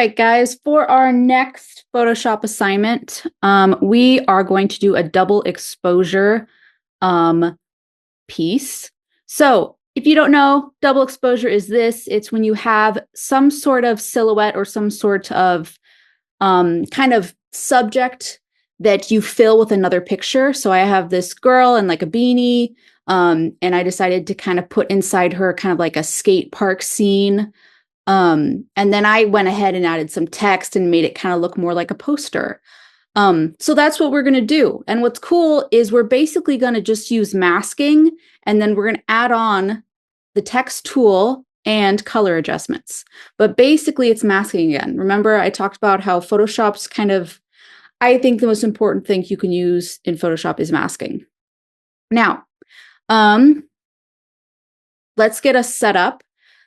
right, guys, for our next Photoshop assignment, we are going to do a double exposure piece. So if you don't know, double exposure is this. It's when you have some sort of silhouette or some sort of kind of subject that you fill with another picture. So I have this girl in like a beanie, and I decided to kind of put inside her kind of like a skate park scene. And then I went ahead and added some text and made it kind of look more like a poster. So that's what we're going to do. And what's cool is we're basically going to just use masking, and then we're going to add on the text tool and color adjustments. But basically it's masking again. Remember, I talked about how Photoshop's kind of, I think the most important thing you can use in Photoshop is masking. Now, let's get us set up.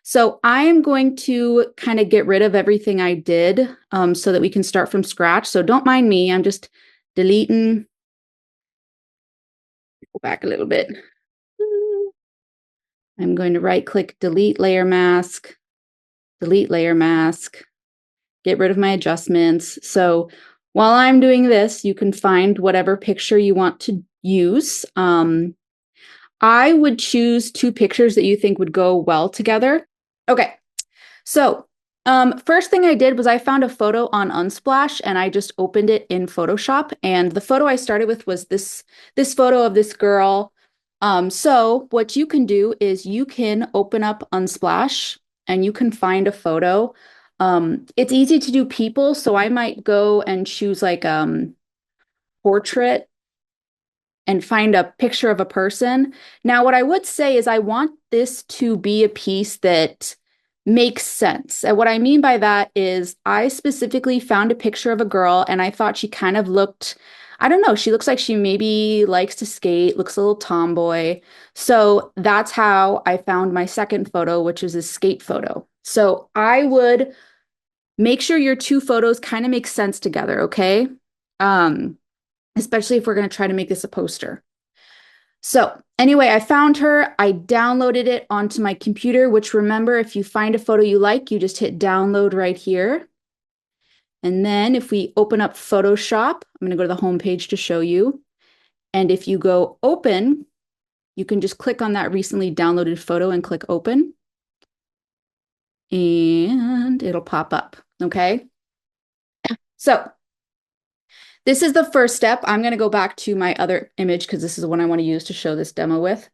So I am going to kind of get rid of everything I did so that we can start from scratch. So don't mind me, I'm just deleting. Go back a little bit. I'm going to right click, delete layer mask, get rid of my adjustments. So while I'm doing this, you can find whatever picture you want to use. I would choose two pictures that you think would go well together. Okay, so first thing I did was I found a photo on Unsplash and I just opened it in Photoshop. And the photo I started with was this photo of this girl. So what you can do is you can open up Unsplash and you can find a photo. It's easy to do people, so I might go and choose like portrait and find a picture of a person. Now, what I would say is I want this to be a piece that makes sense. And what I mean by that is I specifically found a picture of a girl and I thought she kind of looked, I don't know, she looks like she maybe likes to skate, looks a little tomboy. So that's how I found my second photo, which is a skate photo. So I would make sure your two photos kind of make sense together, okay? Especially if we're going to try to make this a poster. So anyway, I found her, I downloaded it onto my computer, which remember, if you find a photo you like, you just hit download right here. And then if we open up Photoshop, I'm going to go to the home page to show you. And if you go open, you can just click on that recently downloaded photo and click open. And it'll pop up, okay? So this is the first step. I'm going to go back to my other image because this is the one I want to use to show this demo with.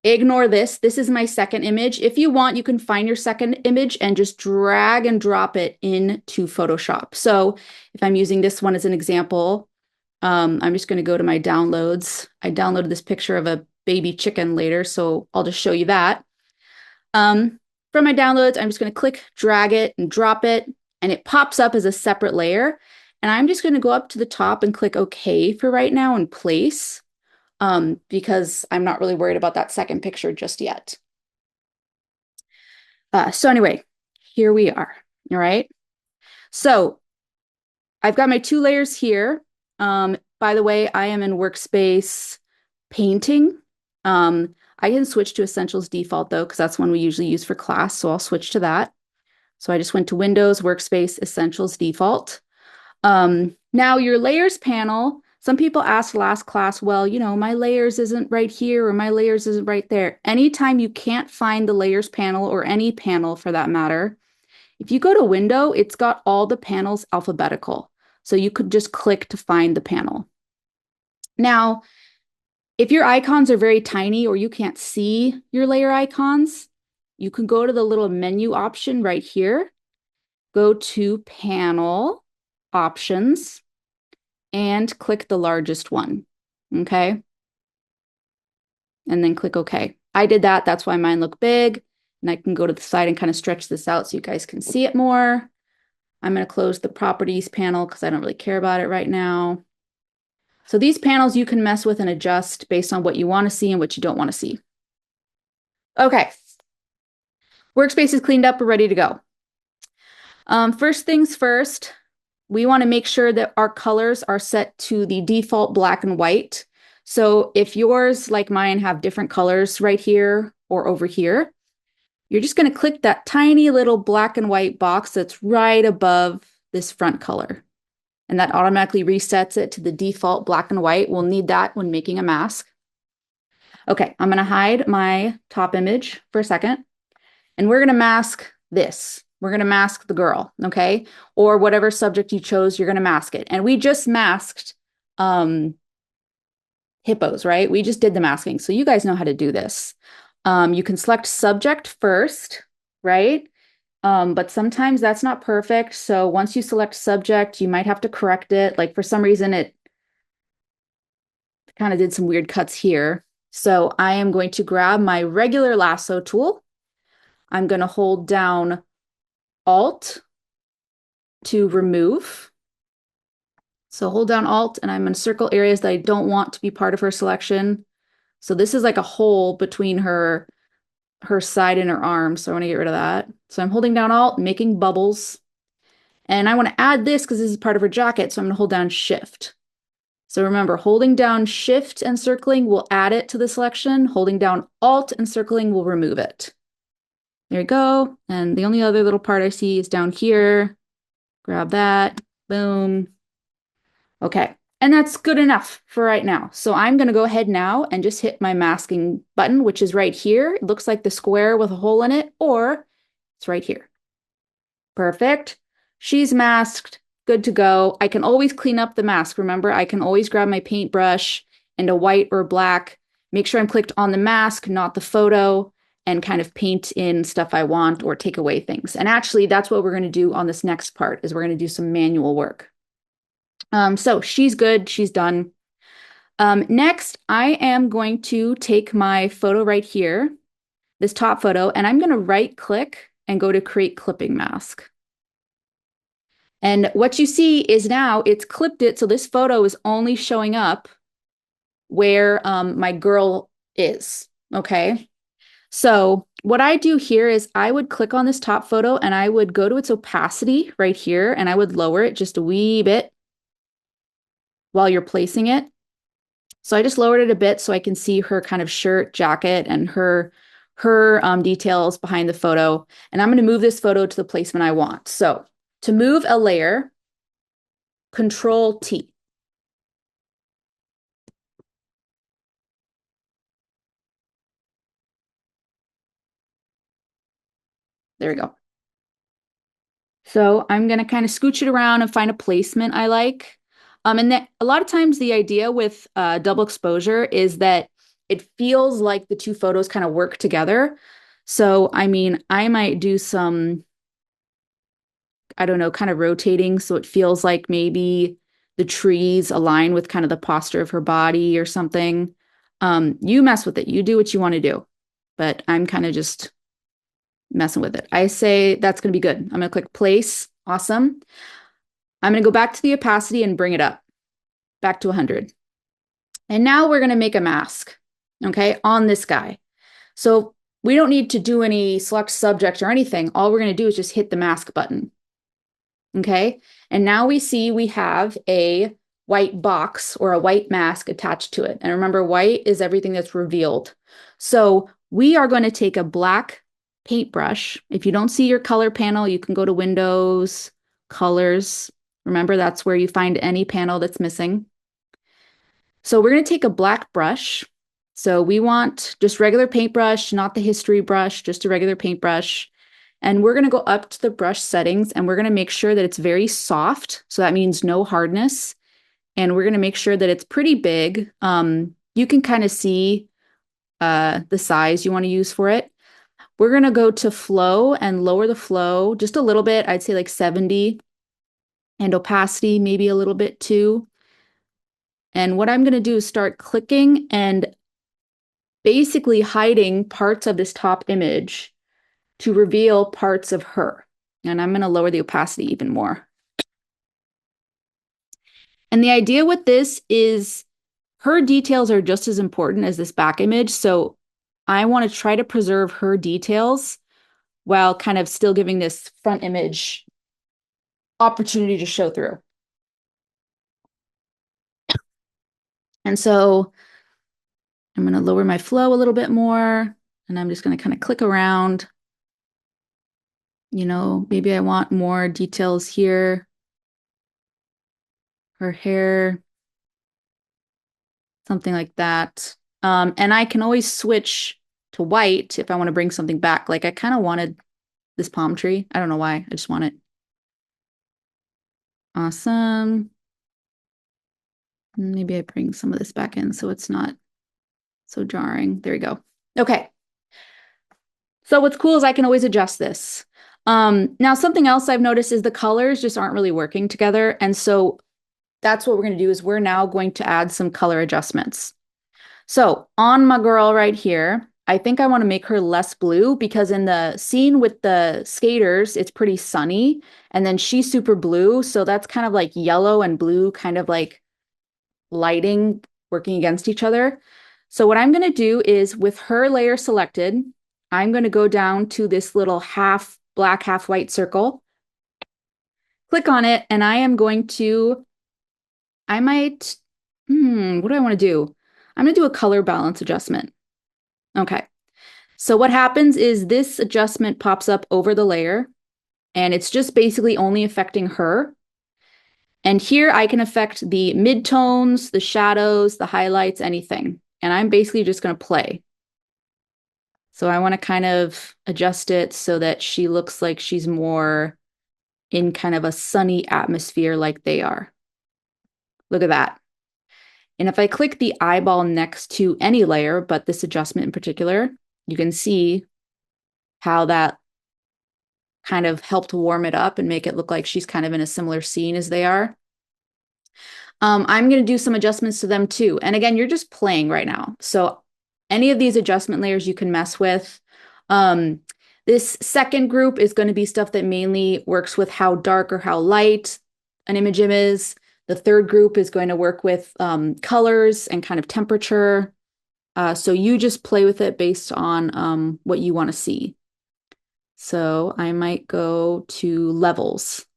Ignore this. This is my second image. If you want, you can find your second image and just drag and drop it into Photoshop. So if I'm using this one as an example, I'm just going to go to my downloads. I downloaded this picture of a baby chicken later, so I'll just show you that. From my downloads, I'm just going to click, drag it, and drop it. And it pops up as a separate layer. And I'm just going to go up to the top and click OK for right now and place, because I'm not really worried about that second picture just yet. So anyway, here we are. All right. So I've got my two layers here. By the way, I am in Workspace Painting. I can switch to Essentials Default though, because that's one we usually use for class. So I'll switch to that. So I just went to Windows, Workspace, Essentials, Default. Now your layers panel, some people asked last class, well, you know, my layers isn't right here or my layers isn't right there. Anytime you can't find the layers panel or any panel for that matter, if you go to Window, it's got all the panels alphabetical. So you could just click to find the panel. Now, if your icons are very tiny or you can't see your layer icons, you can go to the little menu option right here, go to Panel, Options, and click the largest one, okay? And then click OK. I did that, that's why mine look big, and I can go to the side and kind of stretch this out so you guys can see it more. I'm going to close the Properties panel because I don't really care about it right now. So these panels you can mess with and adjust based on what you want to see and what you don't want to see. Okay. Workspace is cleaned up, we're ready to go. First things first, we want to make sure that our colors are set to the default black and white. So if yours, like mine, have different colors right here or over here, you're just going to click that tiny little black and white box that's right above this front color. And that automatically resets it to the default black and white. We'll need that when making a mask. Okay, I'm going to hide my top image for a second. And we're going to mask this. We're going to mask the girl, okay? Or whatever subject you chose, you're going to mask it. And we just masked hippos, right? We just did the masking. So you guys know how to do this. You can select subject first, right? But sometimes that's not perfect. So once you select subject, you might have to correct it. Like for some reason, it kind of did some weird cuts here. So I am going to grab my regular lasso tool. I'm going to hold down Alt to remove. So hold down Alt and I'm going to circle areas that I don't want to be part of her selection. So this is like a hole between her side and her arm. So I want to get rid of that. So I'm holding down Alt, making bubbles. And I want to add this because this is part of her jacket. So I'm going to hold down Shift. So remember, holding down Shift and circling will add it to the selection. Holding down Alt and circling will remove it. There you go. And the only other little part I see is down here. Grab that. Boom. Okay. And that's good enough for right now. So I'm going to go ahead now and just hit my masking button, which is right here. It looks like the square with a hole in it, or it's right here. Perfect. She's masked. Good to go. I can always clean up the mask. Remember, I can always grab my paintbrush and a white or black. Make sure I'm clicked on the mask, not the photo, and kind of paint in stuff I want or take away things. And actually, that's what we're going to do on this next part, is we're going to do some manual work. So she's good. She's done. Next, I am going to take my photo right here, this top photo, and I'm going to right click and go to create clipping mask. And what you see is now it's clipped it. So this photo is only showing up where my girl is. Okay. So what I do here is I would click on this top photo and I would go to its opacity right here and I would lower it just a wee bit while you're placing it. So I just lowered it a bit so I can see her kind of shirt, jacket, and her details behind the photo. And I'm going to move this photo to the placement I want. So to move a layer, Control T. There we go. So I'm going to kind of scooch it around and find a placement I like. And that a lot of times the idea with double exposure is that it feels like the two photos kind of work together. So, I mean, I might do some, I don't know, kind of rotating. So it feels like maybe the trees align with kind of the posture of her body or something. You mess with it. You do what you want to do. But I'm kind of just messing with it. I say that's going to be good. I'm going to click place. Awesome. I'm going to go back to the opacity and bring it up back to 100. And now we're going to make a mask, okay, on this guy. So we don't need to do any select subject or anything. All we're going to do is just hit the mask button. Okay. And now we see we have a white box or a white mask attached to it. And remember, white is everything that's revealed. So we are going to take a black paintbrush. If you don't see your color panel, you can go to Windows, Colors. Remember, that's where you find any panel that's missing. So we're going to take a black brush. So we want just regular paintbrush, not the history brush, just a regular paintbrush. And we're going to go up to the brush settings and we're going to make sure that it's very soft. So that means no hardness. And we're going to make sure that it's pretty big. You can kind of see the size you want to use for it. We're going to go to flow and lower the flow just a little bit. I'd say like 70, and opacity maybe a little bit too. And what I'm going to do is start clicking and basically hiding parts of this top image to reveal parts of her. And I'm going to lower the opacity even more. And the idea with this is her details are just as important as this back image. So I want to try to preserve her details while kind of still giving this front image opportunity to show through. And so I'm going to lower my flow a little bit more, and I'm just going to kind of click around. Maybe I want more details here. Her hair, something like that. And I can always switch to white if I want to bring something back. Like I kind of wanted this palm tree. I don't know why. I just want it. Awesome. Maybe I bring some of this back in so it's not so jarring. There we go. Okay. So what's cool is I can always adjust this. Now something else I've noticed is the colors just aren't really working together. And so that's what we're going to do is we're now going to add some color adjustments. So on my girl right here, I think I want to make her less blue because in the scene with the skaters, it's pretty sunny. And then she's super blue. So that's kind of like yellow and blue, kind of like lighting working against each other. So what I'm going to do is with her layer selected, I'm going to go down to this little half black, half white circle, click on it, and I am going to, what do I want to do? I'm going to do a color balance adjustment. Okay. So what happens is this adjustment pops up over the layer, and it's just basically only affecting her. And here I can affect the midtones, the shadows, the highlights, anything. And I'm basically just going to play. So I want to kind of adjust it so that she looks like she's more in kind of a sunny atmosphere like they are. Look at that. And if I click the eyeball next to any layer, but this adjustment in particular, you can see how that kind of helped warm it up and make it look like she's kind of in a similar scene as they are. I'm going to do some adjustments to them too. And again, you're just playing right now. So any of these adjustment layers you can mess with. This second group is going to be stuff that mainly works with how dark or how light an image is. The third group is going to work with colors and kind of temperature. So you just play with it based on what you want to see. So I might go to levels.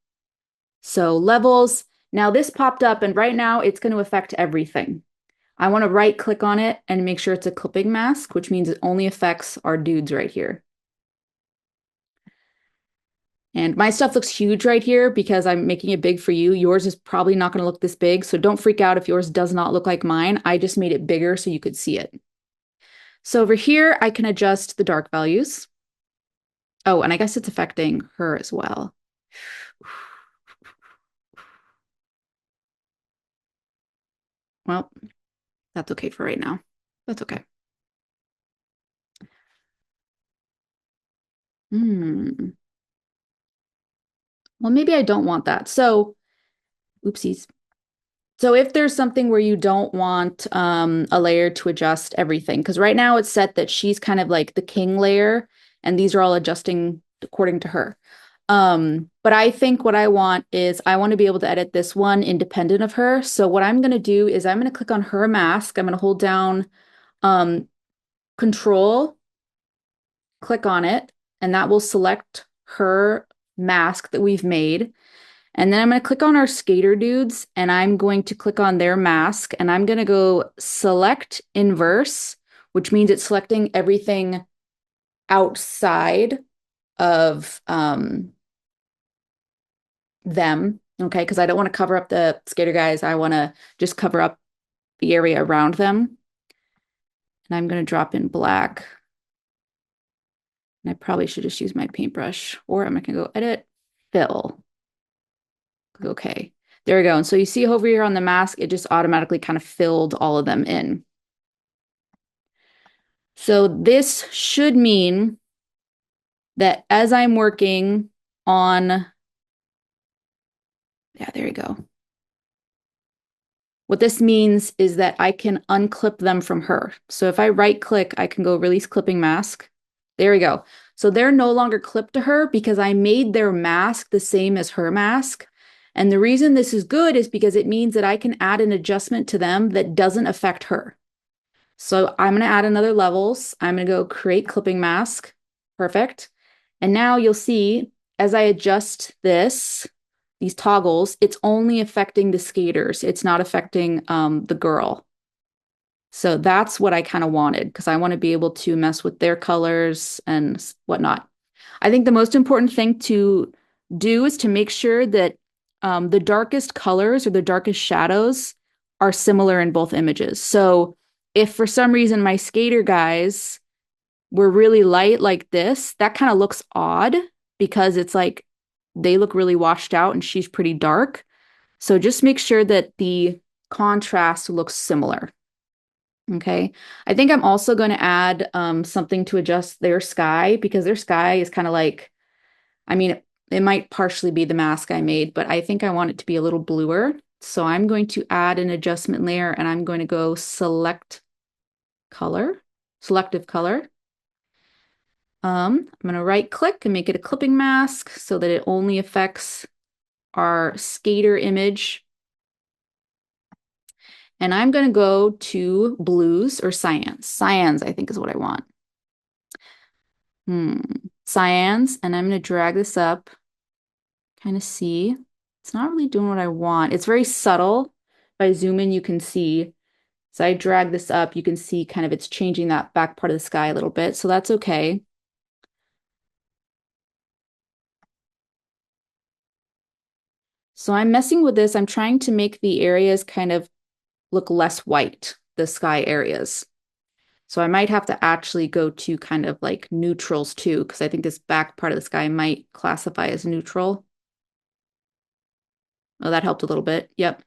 So levels, now this popped up and right now it's going to affect everything. I want to right click on it and make sure it's a clipping mask, which means it only affects our dudes right here. And my stuff looks huge right here because I'm making it big for you. Yours is probably not going to look this big, so don't freak out if yours does not look like mine. I just made it bigger so you could see it. So over here, I can adjust the dark values. Oh, and I guess it's affecting her as well. Well, that's okay for right now. That's okay. Well, maybe I don't want that. So, oopsies. So if there's something where you don't want a layer to adjust everything, because right now it's set that she's kind of like the king layer, and these are all adjusting according to her. But I think what I want is I want to be able to edit this one independent of her. So what I'm going to do is I'm going to click on her mask. I'm going to hold down Control, click on it, and that will select her mask that we've made. And then I'm going to click on our skater dudes and I'm going to click on their mask and I'm going to go select inverse, which means it's selecting everything outside of them. Okay, because I don't want to cover up the skater guys. I want to just cover up the area around them. And I'm going to drop in black. And I probably should just use my paintbrush or I'm going to go edit, fill. Okay, there we go. And so you see over here on the mask, it just automatically kind of filled all of them in. So this should mean that as I'm working on, yeah, there you go. What this means is that I can unclip them from her. So if I right click, I can go release clipping mask. There we go. So they're no longer clipped to her because I made their mask the same as her mask. And the reason this is good is because it means that I can add an adjustment to them that doesn't affect her. So I'm going to add another levels. I'm going to go create clipping mask. Perfect. And now you'll see as I adjust these toggles, it's only affecting the skaters. It's not affecting the girl. So that's what I kind of wanted because I want to be able to mess with their colors and whatnot. I think the most important thing to do is to make sure that the darkest colors or the darkest shadows are similar in both images. So if for some reason my skater guys were really light like this, that kind of looks odd because it's like they look really washed out and she's pretty dark. So just make sure that the contrast looks similar. Okay. I think I'm also going to add something to adjust their sky because their sky is kind of like, I mean, it might partially be the mask I made, but I think I want it to be a little bluer. So I'm going to add an adjustment layer and I'm going to go select color, selective color. I'm going to right click and make it a clipping mask so that it only affects our skater image. And I'm going to go to blues or cyans. Cyans, I think, is what I want. Cyans, and I'm going to drag this up, kind of see. It's not really doing what I want. It's very subtle. If I zoom in, you can see. So I drag this up, you can see kind of it's changing that back part of the sky a little bit. So that's okay. So I'm messing with this. I'm trying to make the areas kind of look less white, the sky areas. So I might have to actually go to kind of like neutrals too, because I think this back part of the sky might classify as neutral. Oh, that helped a little bit. Yep.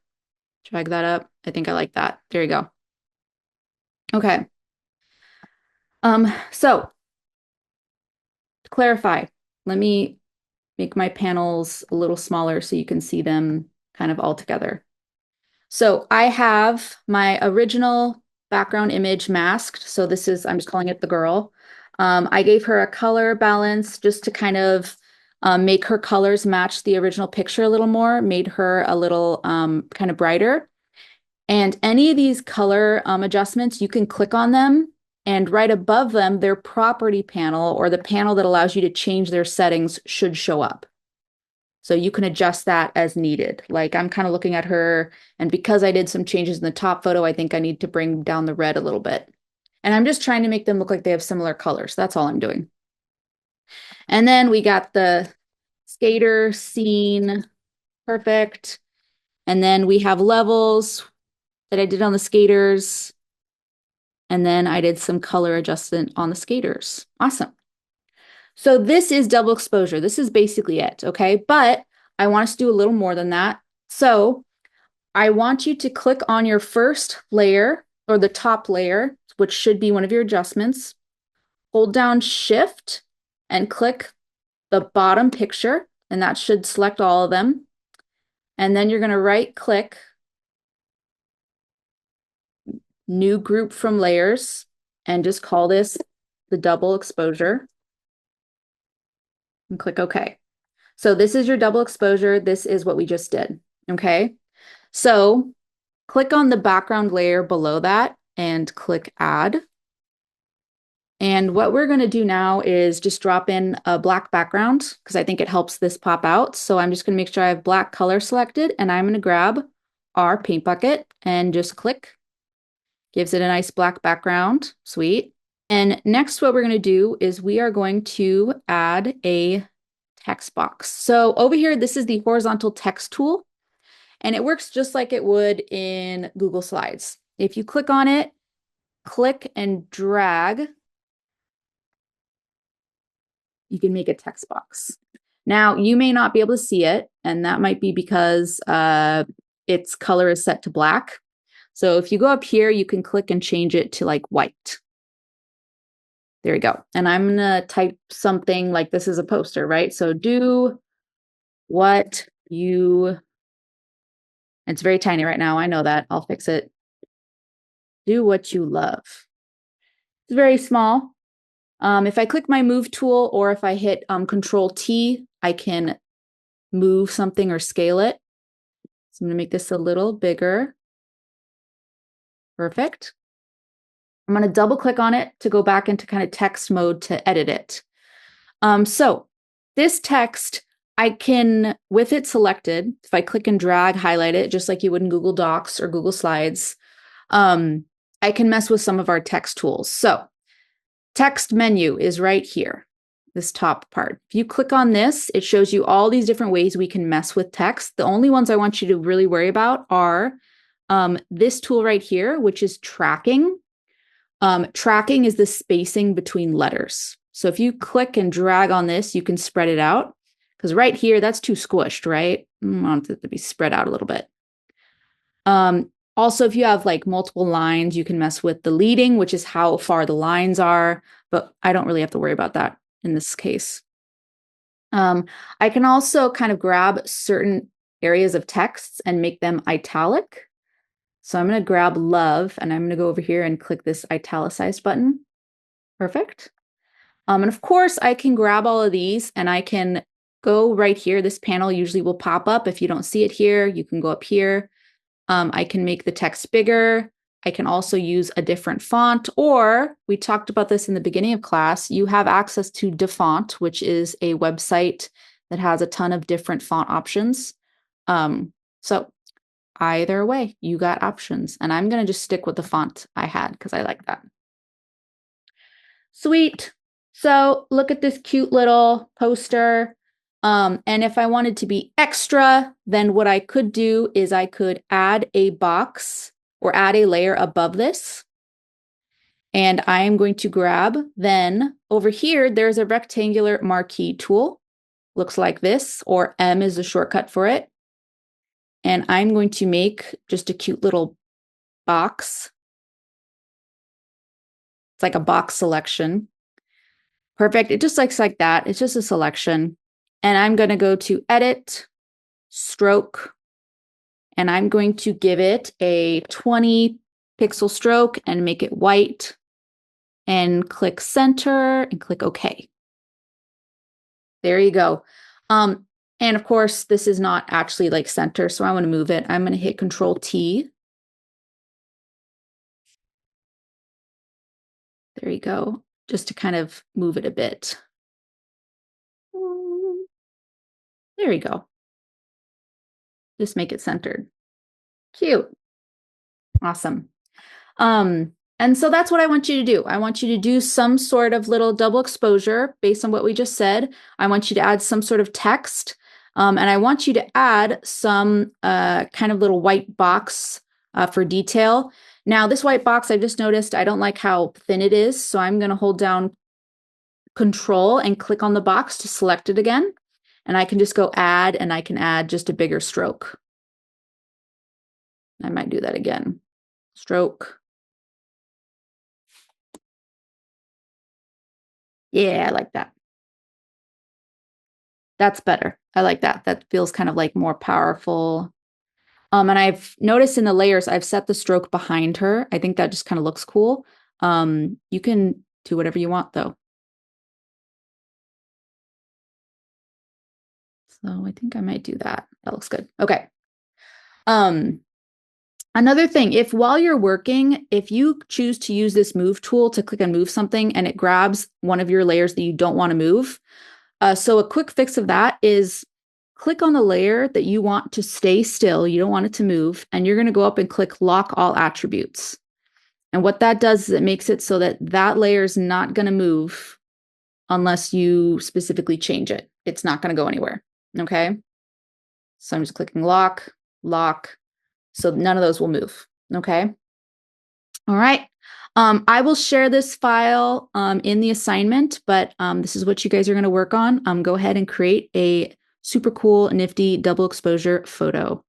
Drag that up. I think I like that. There you go. Okay. So to clarify, let me make my panels a little smaller so you can see them kind of all together. So I have my original background image masked. So this is, I'm just calling it the girl. I gave her a color balance just to kind of make her colors match the original picture a little more, made her a little kind of brighter. And any of these color adjustments, you can click on them and right above them, their property panel or the panel that allows you to change their settings should show up. So you can adjust that as needed. Like I'm kind of looking at her, and because I did some changes in the top photo, I think I need to bring down the red a little bit. And I'm just trying to make them look like they have similar colors. That's all I'm doing. And then we got the skater scene. Perfect. And then we have levels that I did on the skaters. And then I did some color adjustment on the skaters. Awesome. So this is double exposure. This is basically it, okay? But I want us to do a little more than that. So I want you to click on your first layer or the top layer, which should be one of your adjustments. Hold down Shift and click the bottom picture, and that should select all of them. And then you're going to right click, new group from layers, and just call this the double exposure. And click OK. So this is your double exposure. This is what we just did. Okay. So click on the background layer below that and click Add. And what we're going to do now is just drop in a black background because I think it helps this pop out. So I'm just going to make sure I have black color selected, and I'm going to grab our paint bucket and just click. Gives it a nice black background. Sweet. And next, what we're going to do is we are going to add a text box. So over here, this is the horizontal text tool, and it works just like it would in Google Slides. If you click on it, click and drag, you can make a text box. Now, you may not be able to see it, and that might be because its color is set to black. So if you go up here, you can click and change it to like white. There you go. And I'm going to type something like this is a poster, right? So do what you, it's very tiny right now. I know that. I'll fix it. Do what you love. It's very small. If I click my move tool or if I hit Control T, I can move something or scale it. So I'm going to make this a little bigger. Perfect. I'm going to double click on it to go back into kind of text mode to edit it. So this text, I can, with it selected, if I click and drag, highlight it, just like you would in Google Docs or Google Slides, I can mess with some of our text tools. So text menu is right here. this top part. If you click on this, it shows you all these different ways we can mess with text. The only ones I want you to really worry about are this tool right here, which is tracking. Tracking is the spacing between letters. So if you click and drag on this, you can spread it out. Because right here, that's too squished, right? I want it to be spread out a little bit. Also, if you have like multiple lines, you can mess with the leading, which is how far the lines are, but I don't really have to worry about that in this case. I can also kind of grab certain areas of texts and make them italic. So I'm going to grab love and I'm going to go over here and click this italicized button. Perfect. And of course, I can grab all of these and I can go right here. This panel usually will pop up. If you don't see it here, you can go up here. I can make the text bigger. I can also use a different font, or we talked about this in the beginning of class, you have access to DaFont, which is a website that has a ton of different font options. So either way, you got options, and I'm going to just stick with the font I had because I like that. Sweet. So look at this cute little poster. And if I wanted to be extra, then what I could do is I could add a box or add a layer above this. And I am going to grab, then over here, there's a rectangular marquee tool. Looks like this, or M is the shortcut for it. And I'm going to make just a cute little box. It's like a box selection. Perfect. It just looks like that. It's just a selection. And I'm going to go to Edit, Stroke, and I'm going to give it a 20 pixel stroke and make it white, and click Center and click OK. There you go. And of course, this is not actually like center, so I want to move it. I'm going to hit Control T. There you go, just to kind of move it a bit. There you go. Just make it centered. Cute. Awesome. And so that's what I want you to do. I want you to do some sort of little double exposure based on what we just said. I want you to add some sort of text. And I want you to add some kind of little white box for detail. Now, this white box, I just noticed I don't like how thin it is. So I'm going to hold down Control and click on the box to select it again. And I can just go add, and I can add just a bigger stroke. I might do that again. Stroke. Yeah, I like that. That's better. I like that. That feels kind of like more powerful. And I've noticed in the layers, I've set the stroke behind her. I think that just kind of looks cool. You can do whatever you want though. So I think I might do that. That looks good. Okay. Another thing, if while you're working, if you choose to use this move tool to click and move something and it grabs one of your layers that you don't want to move, so a quick fix of that is click on the layer that you want to stay still, you don't want it to move, and you're going to go up and click Lock All Attributes. And what that does is it makes it so that that layer is not going to move unless you specifically change it. It's not going to go anywhere, okay? So I'm just clicking Lock, Lock, so none of those will move, okay? All right. I will share this file in the assignment, but this is what you guys are going to work on. Go ahead and create a super cool, nifty double exposure photo.